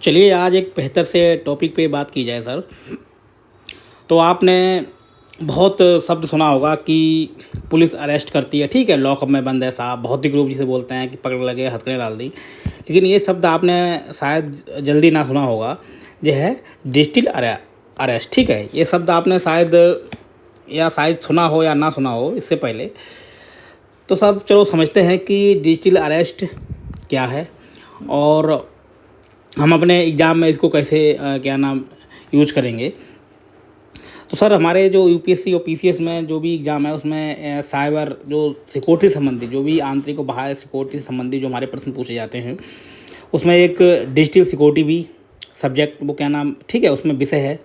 चलिए आज एक बेहतर से टॉपिक पे बात की जाए सर। तो आपने बहुत शब्द सुना होगा कि पुलिस अरेस्ट करती है, ठीक है, लॉकअप में बंद है साहब, भौतिक रूप जिसे बोलते हैं कि पकड़ लगे हथकड़ियाँ डाल दी। लेकिन ये शब्द आपने शायद जल्दी ना सुना होगा, जो है डिजिटल अरेस्ट, ठीक है। ये शब्द आपने शायद सुना हो या ना सुना हो इससे पहले। तो सब चलो समझते हैं कि डिजिटल अरेस्ट क्या है और हम अपने एग्ज़ाम में इसको कैसे यूज करेंगे। तो सर हमारे जो यूपीएससी और पीसीएस में जो भी एग्ज़ाम है उसमें साइबर जो सिक्योरिटी संबंधी, जो भी आंतरिक और बाह्य सिक्योरिटी संबंधी जो हमारे प्रश्न पूछे जाते हैं, उसमें एक डिजिटल सिक्योरिटी भी सब्जेक्ट ठीक है, उसमें विषय है।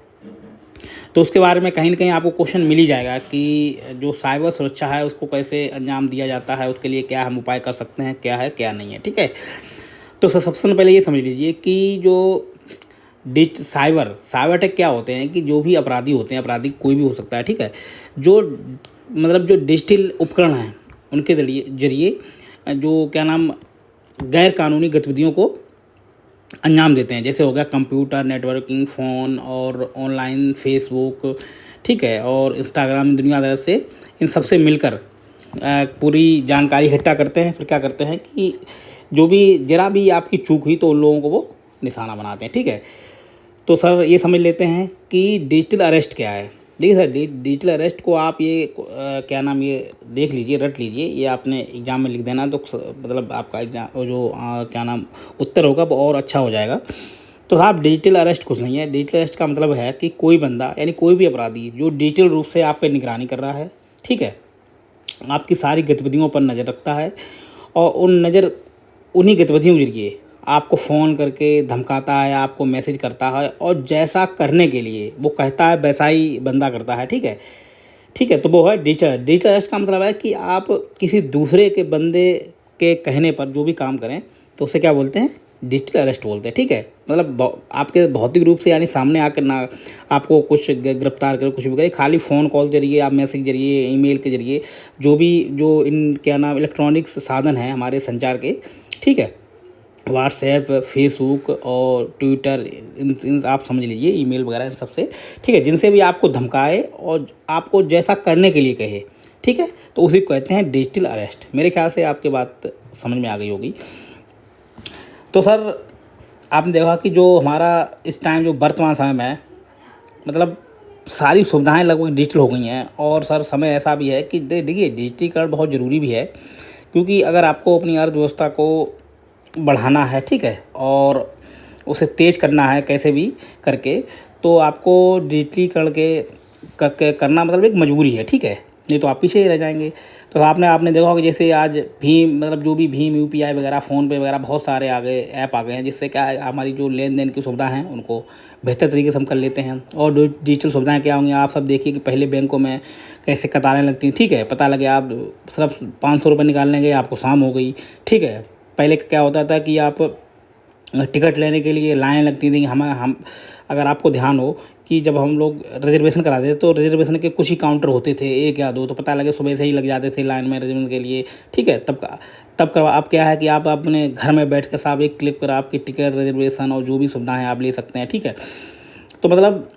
तो उसके बारे में कहीं ना कहीं आपको क्वेश्चन मिल ही जाएगा कि जो साइबर सुरक्षा है उसको कैसे अंजाम दिया जाता है, उसके लिए क्या हम उपाय कर सकते हैं, क्या है क्या नहीं है, ठीक है। तो सर सबसे पहले ये समझ लीजिए कि जो साइबर अटैक क्या होते हैं कि जो भी अपराधी होते हैं, अपराधी कोई भी हो सकता है, ठीक है, जो डिजिटल उपकरण हैं उनके जरिए जो गैर कानूनी गतिविधियों को अंजाम देते हैं। जैसे हो गया कंप्यूटर, नेटवर्किंग, फ़ोन और ऑनलाइन फेसबुक, ठीक है, और इंस्टाग्राम, दुनियादार से इन सबसे मिलकर पूरी जानकारी इकट्ठा करते हैं। फिर क्या करते हैं कि जो भी जरा भी आपकी चूक हुई तो उन लोगों को वो निशाना बनाते हैं, ठीक है। तो सर ये समझ लेते हैं कि डिजिटल अरेस्ट क्या है। देखिए सर, डिजिटल अरेस्ट को आप ये ये देख लीजिए, रट लीजिए, ये आपने एग्ज़ाम में लिख देना तो मतलब आपका एग्जाम जो उत्तर होगा वो और अच्छा हो जाएगा। तो साहब डिजिटल अरेस्ट कुछ नहीं है। डिजिटल अरेस्ट का मतलब है कि कोई बंदा यानी कोई भी अपराधी जो डिजिटल रूप से आप पे निगरानी कर रहा है, ठीक है, आपकी सारी गतिविधियों पर नज़र रखता है और उन्हीं गतिविधियों के जरिए आपको फ़ोन करके धमकाता है, आपको मैसेज करता है और जैसा करने के लिए वो कहता है वैसा ही बंदा करता है, ठीक है, ठीक है। तो वो है डिजिटल अरेस्ट का मतलब है कि आप किसी दूसरे के बंदे के कहने पर जो भी काम करें तो उसे क्या बोलते हैं, डिजिटल अरेस्ट बोलते हैं, ठीक है। मतलब आपके भौतिक रूप से यानी सामने आकर ना आपको कुछ गिरफ्तार करे, कुछ भी करे, खाली फ़ोन कॉल के जरिए, आप मैसेज के जरिए, ईमेल के जरिए, जो इन इलेक्ट्रॉनिक्स साधन हैं हमारे संचार के, ठीक है, व्हाट्सएप, फेसबुक और ट्विटर, इन आप समझ लीजिए, ईमेल वगैरह, इन सबसे, ठीक है, जिनसे भी आपको धमकाए और आपको जैसा करने के लिए कहे, ठीक है, तो उसी को कहते हैं डिजिटल अरेस्ट। मेरे ख्याल से आपकी बात समझ में आ गई होगी। तो सर आपने देखा कि जो हमारा इस टाइम जो वर्तमान समय में है, मतलब सारी सुविधाएं लगभग डिजिटल हो गई हैं। और सर समय ऐसा भी है कि देखिए डिजिटलीकरण बहुत ज़रूरी भी है, क्योंकि अगर आपको अपनी अर्थव्यवस्था को बढ़ाना है, ठीक है, और उसे तेज़ करना है कैसे भी करके, तो आपको डिजिटलीकरण करना मतलब एक मजबूरी है, ठीक है, नहीं तो आप पीछे ही रह जाएंगे। तो आपने देखा होगा जैसे आज भीम, मतलब जो भी भीम यूपीआई वगैरह, फ़ोन पे वगैरह बहुत सारे ऐप आ गए हैं, जिससे क्या है हमारी जो लेन देन की सुविधा हैं उनको बेहतर तरीके से हम कर लेते हैं। और डिजिटल सुविधाएँ क्या होंगी, आप सब देखिए कि पहले बैंकों में कैसे कतारें लगती हैं, ठीक है, पता लगे आप सिर्फ 500 रुपये निकालने गए, आपको शाम हो गई, ठीक है। पहले क्या होता था कि आप टिकट लेने के लिए लाइन लगती थी। हम अगर आपको ध्यान हो कि जब हम लोग रिजर्वेशन कराते थे तो रिजर्वेशन के कुछ ही काउंटर होते थे, एक या दो, तो पता लगे सुबह से ही लग जाते थे लाइन में रिजर्वेशन के लिए, ठीक है। तब अब क्या है कि आप अपने घर में बैठ कर साहब एक क्लिक पर आपकी टिकट, रिजर्वेशन और जो भी सुविधाएँ आप ले सकते हैं, ठीक है। तो मतलब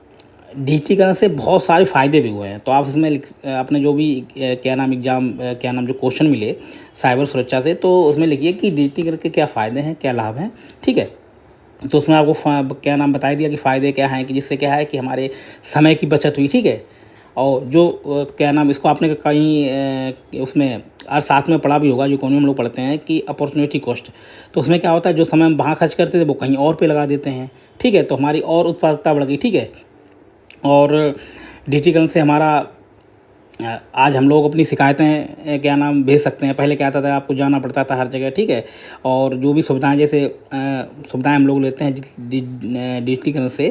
डिजिटलीकरण से बहुत सारे फ़ायदे भी हुए हैं। तो आप इसमें अपने जो भी जो क्वेश्चन मिले साइबर सुरक्षा से, तो उसमें लिखिए कि डिजिटलीकरण के क्या फ़ायदे हैं, क्या लाभ हैं, ठीक है। तो उसमें आपको बता दिया कि फ़ायदे क्या हैं, कि जिससे क्या है कि हमारे समय की बचत हुई, ठीक है। और जो इसको आपने कहीं उसमें और साथ में पढ़ा भी होगा, जो इकोनॉमी में लोग पढ़ते हैं कि अपॉर्चुनिटी कॉस्ट। तो उसमें क्या होता है, जो समय हम वहाँ खर्च करते थे वो कहीं और पे लगा देते हैं, ठीक है, तो हमारी और उत्पादकता बढ़ गई, ठीक है। और डिजिटलीकरण से हमारा आज हम लोग अपनी शिकायतें भेज सकते हैं। पहले क्या आता था, आपको जाना पड़ता था हर जगह, ठीक है। और जो भी सुविधाएं, जैसे सुविधाएं हम लोग लेते हैं डिजिटलीकरण से,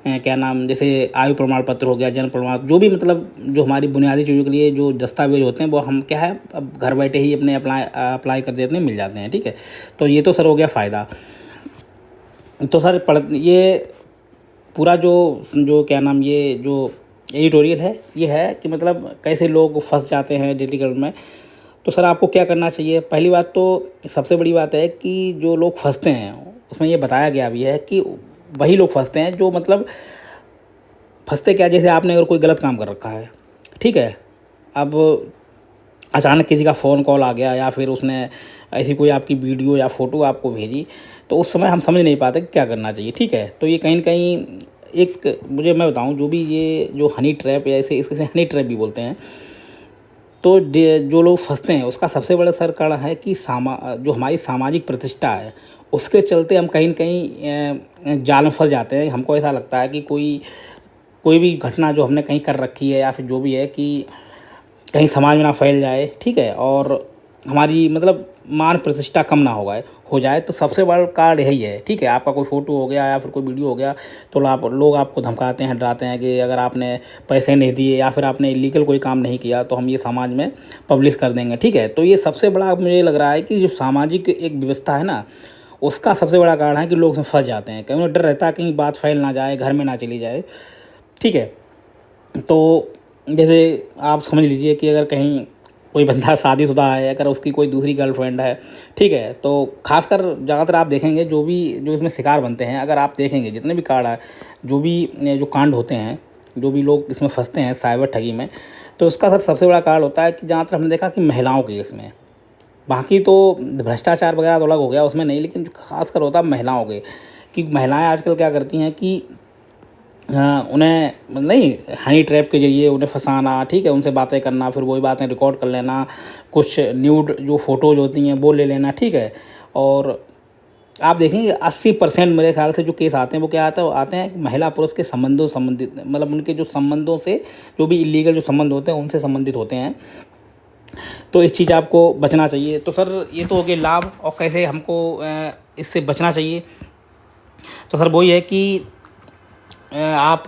जैसे आयु प्रमाण पत्र हो गया, जन्म प्रमाण, जो भी मतलब जो हमारी बुनियादी चीज़ों के लिए जो दस्तावेज होते हैं वो हम क्या है अब घर बैठे ही अपने अप्लाई कर देते हैं, मिल जाते हैं, ठीक है। तो ये तो सर हो गया फ़ायदा। तो सर ये पूरा ये जो एडिटोरियल है, ये है कि मतलब कैसे लोग फंस जाते हैं डिजिटलीकरण में। तो सर आपको क्या करना चाहिए, पहली बात तो सबसे बड़ी बात है कि जो लोग फंसते हैं उसमें ये बताया गया भी है कि वही लोग फंसते हैं जो मतलब फंसते क्या, जैसे आपने अगर कोई गलत काम कर रखा है, ठीक है, अब अचानक किसी का फ़ोन कॉल आ गया या फिर उसने ऐसी कोई आपकी वीडियो या फ़ोटो आपको भेजी, तो उस समय हम समझ नहीं पाते कि क्या करना चाहिए, ठीक है। तो ये कहीं न कहीं एक, मुझे मैं बताऊँ, जो भी ये जो हनी ट्रैप या ऐसे, इसे हनी ट्रैप भी बोलते हैं, तो जो लोग फंसते हैं उसका सबसे बड़ा सर कारण है कि जो हमारी सामाजिक प्रतिष्ठा है, उसके चलते हम कहीं न कहीं जाल में फंस जाते हैं। हमको ऐसा लगता है कि कोई कोई भी घटना जो हमने कहीं कर रखी है या फिर जो भी है, कि कहीं समाज में ना फैल जाए, ठीक है, और हमारी मतलब मान प्रतिष्ठा कम ना हो जाए, तो सबसे बड़ा कारण यही है, ठीक है। आपका कोई फ़ोटो हो गया या फिर कोई वीडियो हो गया, तो लोग आपको धमकाते हैं, डराते हैं कि अगर आपने पैसे नहीं दिए या फिर आपने इलीगल कोई काम नहीं किया तो हम ये समाज में पब्लिश कर देंगे, ठीक है। तो ये सबसे बड़ा मुझे लग रहा है कि जो सामाजिक एक व्यवस्था है ना, उसका सबसे बड़ा कारण है कि लोग उसमें फंस जाते हैं। कहीं उन्हें डर रहता है कहीं बात फैल ना जाए, घर में ना चली जाए, ठीक है। तो जैसे आप समझ लीजिए कि अगर कहीं कोई बंदा शादीशुदा है, अगर उसकी कोई दूसरी गर्लफ्रेंड है, ठीक है, तो खासकर ज़्यादातर आप देखेंगे जो इसमें शिकार बनते हैं, अगर आप देखेंगे जितने भी कांड है, जो कांड होते हैं, जो भी लोग इसमें फंसते हैं साइबर ठगी में, तो उसका सबसे बड़ा कारण होता है कि जहाँ तक हमने देखा कि महिलाओं के इसमें, बाकी तो भ्रष्टाचार वगैरह तो अलग हो गया उसमें नहीं, लेकिन जो खासकर होता है महिलाओं के, कि महिलाएं आजकल क्या करती हैं कि उन्हें नहीं, हनी ट्रैप के ज़रिए उन्हें फंसाना, ठीक है, उनसे बातें करना, फिर वही बातें रिकॉर्ड कर लेना, कुछ न्यूड जो फ़ोटोज़ होती हैं वो ले लेना, ठीक है। और आप देखेंगे 80% मेरे ख्याल से जो केस आते हैं वो क्या आते हैं महिला पुरुष के संबंधों संबंधित, मतलब उनके जो संबंधों से, जो भी इलीगल जो संबंध होते हैं उनसे संबंधित होते हैं। तो इस चीज़ आपको बचना चाहिए। तो सर ये तो हो गए लाभ, और कैसे हमको इससे बचना चाहिए। तो सर वही है कि आप,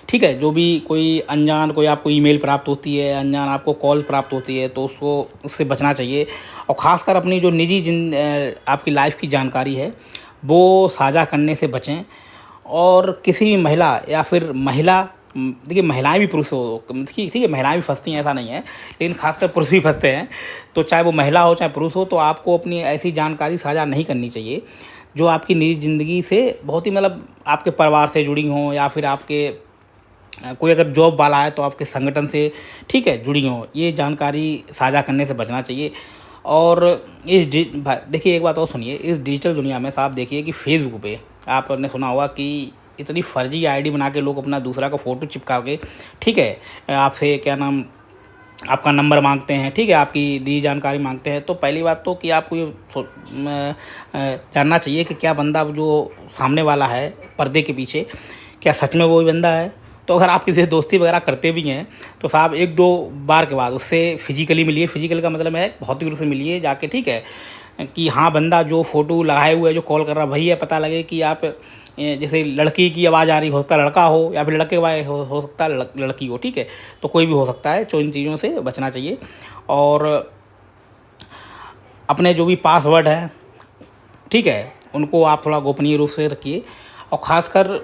ठीक है, जो भी कोई अनजान कोई आपको ईमेल प्राप्त होती है, अनजान आपको कॉल प्राप्त होती है, तो उससे बचना चाहिए। और ख़ासकर अपनी जो निजी आपकी लाइफ की जानकारी है वो साझा करने से बचें। और किसी भी महिला या फिर देखिए महिलाएं भी पुरुष हो, ठीक है, महिलाएं भी फंसती हैं, ऐसा नहीं है, लेकिन खासकर पुरुष भी फंसते हैं। तो चाहे वो महिला हो चाहे पुरुष हो, तो आपको अपनी ऐसी जानकारी साझा नहीं करनी चाहिए जो आपकी निजी ज़िंदगी से बहुत ही, मतलब आपके परिवार से जुड़ी हों, या फिर आपके कोई अगर जॉब वाला है तो आपके संगठन से, ठीक है, जुड़ी हों। ये जानकारी साझा करने से बचना चाहिए। और देखिए एक बात और सुनिए, इस डिजिटल दुनिया में आप देखिए कि फेसबुक पे आपने सुना होगा कि इतनी फर्जी आईडी बना के लोग अपना दूसरा का फ़ोटो चिपका के, ठीक है, आपसे क्या नाम, आपका नंबर मांगते हैं, ठीक है, आपकी निजी जानकारी मांगते हैं। तो पहली बात तो कि आपको ये जानना चाहिए कि क्या बंदा जो सामने वाला है पर्दे के पीछे, क्या सच में वही बंदा है। तो अगर आप किसी से दोस्ती वगैरह करते भी हैं तो साहब 1-2 बार के बाद उससे फिजिकली मिलिए। फिजिकल का मतलब है भौतिक रूप से मिलिए जाके, ठीक है, कि हाँ बंदा जो फ़ोटो लगाए हुए है, जो कॉल कर रहा वही है, पता लगे कि आप जैसे लड़की की आवाज़ आ रही, हो सकता है लड़का हो, या फिर लड़के की आवाज़ हो सकता है लड़की हो, ठीक है, तो कोई भी हो सकता है। तो इन चीज़ों से बचना चाहिए। और अपने जो भी पासवर्ड हैं, ठीक है, उनको आप थोड़ा गोपनीय रूप से रखिए। और ख़ासकर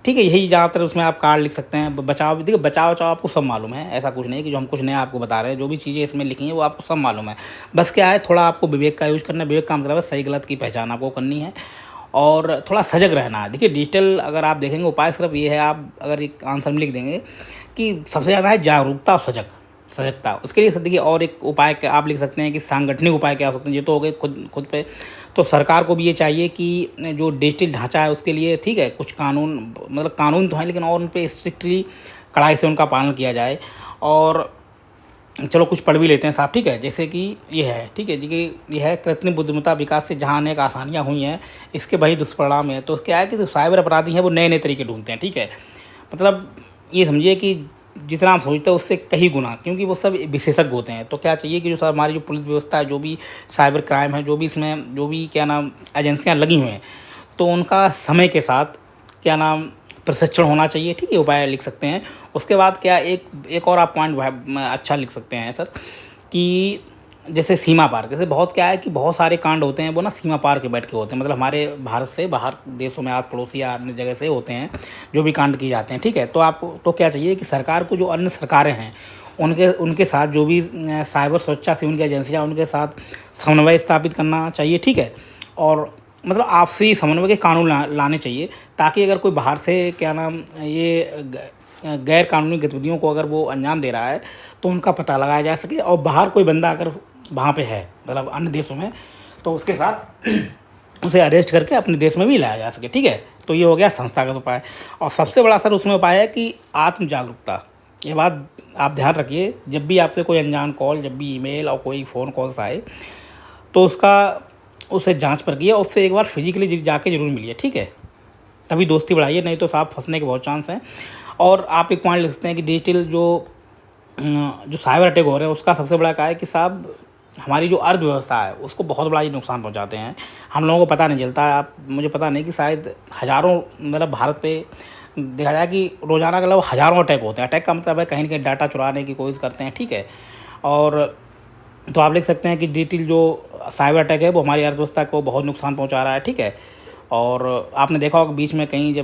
ठीक है, यही ज़्यादातर उसमें आप कार्ड लिख सकते हैं। बचाव, देखिए बचाव आपको सब मालूम है, ऐसा कुछ नहीं है कि जो हम कुछ नया आपको बता रहे हैं। जो भी चीज़ें इसमें लिखी हैं वो आपको सब मालूम है। बस क्या है, थोड़ा आपको विवेक का यूज़ करना है। विवेक का मतलब है सही गलत की पहचान आपको करनी है और थोड़ा सजग रहना है। देखिए डिजिटल अगर आप देखेंगे उपाय सिर्फ ये है, आप अगर एक आंसर में लिख देंगे कि सबसे ज़्यादा है जागरूकता और सजगता। उसके लिए देखिए और एक उपाय आप लिख सकते हैं कि सांगठनिक उपाय क्या हो सकते हैं। ये तो हो गए खुद पे। तो सरकार को भी ये चाहिए कि जो डिजिटल ढांचा है उसके लिए, ठीक है, कुछ कानून, मतलब कानून तो हैं लेकिन और उन पे स्ट्रिक्टली कड़ाई से उनका पालन किया जाए। और चलो कुछ पढ़ भी लेते हैं साहब, ठीक है, जैसे कि ये है, ठीक है, देखिए ये है कृत्रिम बुद्धिमत्ता विकास से जहाँ अनेक आसानियाँ हुई हैं, इसके वही दुष्परिणाम है। तो क्या है कि जो साइबर अपराधी हैं वो नए नए तरीके ढूंढते हैं, ठीक है, मतलब ये समझिए कि जितना आप सोचते हैं उससे कहीं गुना, क्योंकि वो सब विशेषज्ञ होते हैं। तो क्या चाहिए कि जो हमारी जो पुलिस व्यवस्था है, जो भी साइबर क्राइम है, जो भी इसमें जो भी क्या नाम एजेंसियां लगी हुई हैं, तो उनका समय के साथ क्या नाम प्रशिक्षण होना चाहिए, ठीक है, उपाय लिख सकते हैं। उसके बाद क्या एक और आप पॉइंट अच्छा लिख सकते हैं सर, कि जैसे सीमा पार, जैसे बहुत क्या है कि बहुत सारे कांड होते हैं वो ना सीमा पार के बैठ के होते हैं, मतलब हमारे भारत से बाहर देशों में आस पड़ोसी या अन्य जगह से होते हैं जो भी कांड किए जाते हैं, ठीक है। तो आपको तो क्या चाहिए कि सरकार को जो अन्य सरकारें हैं उनके साथ जो भी साइबर सुरक्षा से उनकी एजेंसियाँ, उनके साथ समन्वय स्थापित करना चाहिए, ठीक है। और मतलब आपसी समन्वय के कानून लाने चाहिए, ताकि अगर कोई बाहर से क्या नाम ये गैर कानूनी गतिविधियों को अगर वो अंजाम दे रहा है तो उनका पता लगाया जा सके, और बाहर कोई बंदा अगर वहाँ पे है मतलब अन्य देशों में, तो उसके साथ उसे अरेस्ट करके अपने देश में भी लाया जा सके, ठीक है। तो ये हो गया संस्थागत उपाय। और सबसे बड़ा सर उसमें उपाय है कि आत्म जागरूकता। ये बात आप ध्यान रखिए, जब भी आपसे कोई अनजान कॉल, जब भी ईमेल और कोई फ़ोन कॉल्स आए, तो उसे जांच परखिए और उससे एक बार फिजिकली जाके ज़रूर मिलिए, ठीक है। तभी दोस्ती बढ़ाइए, नहीं तो साहब फंसने के बहुत चांस हैं। और आप एक पॉइंट लिख सकते हैं कि डिजिटल जो साइबर अटैक हो रहे हैं, उसका सबसे बड़ा क्या है कि साहब हमारी जो अर्थव्यवस्था है उसको बहुत बड़ा ही नुकसान पहुंचाते हैं। हम लोगों को पता नहीं चलता है। आप मुझे पता नहीं कि शायद हज़ारों, मतलब भारत पे देखा जाए कि रोज़ाना के लगभग हज़ारों अटैक होते हैं। अटैक का मतलब है कहीं ना कहीं डाटा चुराने की कोशिश करते हैं, ठीक है। और तो आप लिख सकते हैं कि डिजिटल जो साइबर अटैक है वो हमारी अर्थव्यवस्था को बहुत नुकसान पहुंचा रहा है, ठीक है। और आपने देखा होगा बीच में कहीं जब